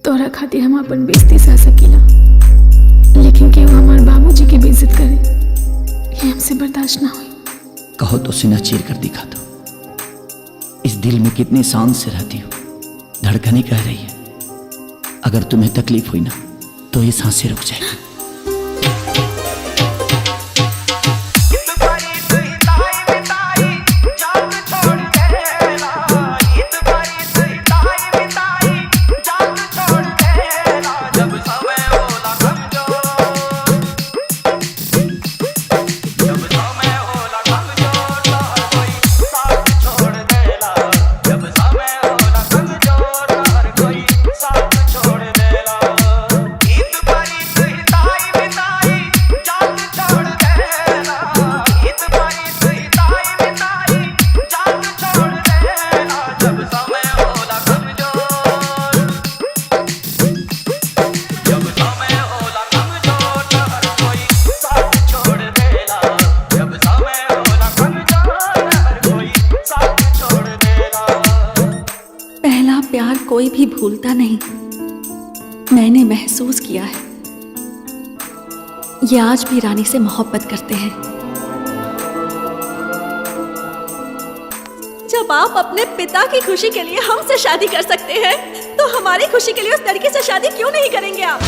तोरा खातिर हम अपन बेइज्जती सह सकीला, लेकिन केहू हमार बाबूजी के बेइज्जत करे ये हमसे बर्दाश्त ना हुई। कहो तो सीना चीर कर दिखा दो। इस दिल में कितनी शान से रहती हो, धड़कने कह रही है अगर तुम्हें तकलीफ हुई ना तो ये सांसें रुक जाएगी। प्यार कोई भी भूलता नहीं, मैंने महसूस किया है। ये आज भी रानी से मोहब्बत करते हैं। जब आप अपने पिता की खुशी के लिए हमसे शादी कर सकते हैं, तो हमारी खुशी के लिए उस लड़की से शादी क्यों नहीं करेंगे आप?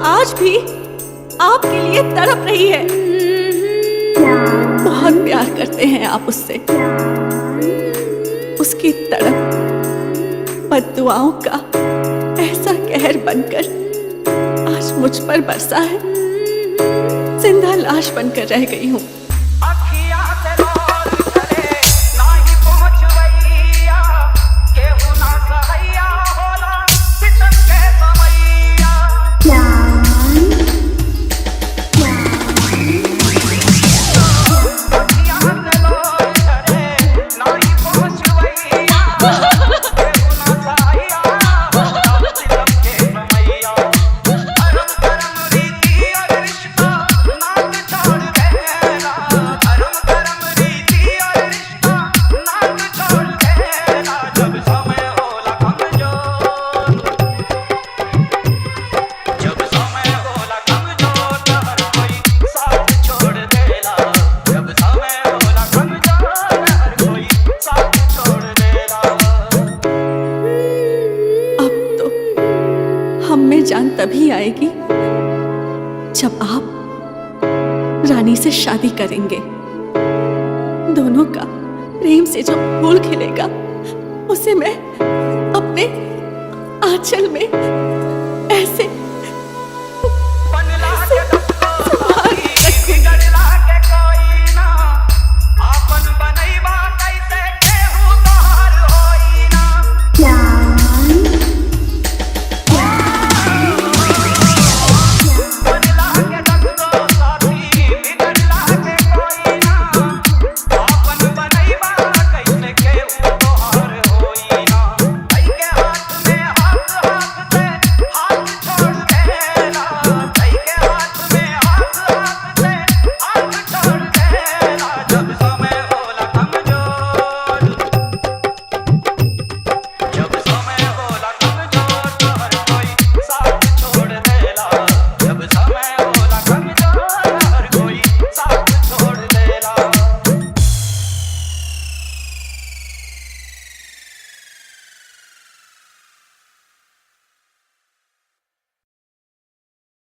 आज भी आपके लिए तड़प रही है। बहुत प्यार करते हैं आप उससे। उसकी तड़प बद्दुआओं का ऐसा कहर बनकर आज मुझ पर बरसा है। जिंदा लाश बनकर रह गई हूँ। हमें जान तभी आएगी जब आप रानी से शादी करेंगे। दोनों का प्रेम से जो फूल खिलेगा, उसे मैं अपने आंचल में ऐसे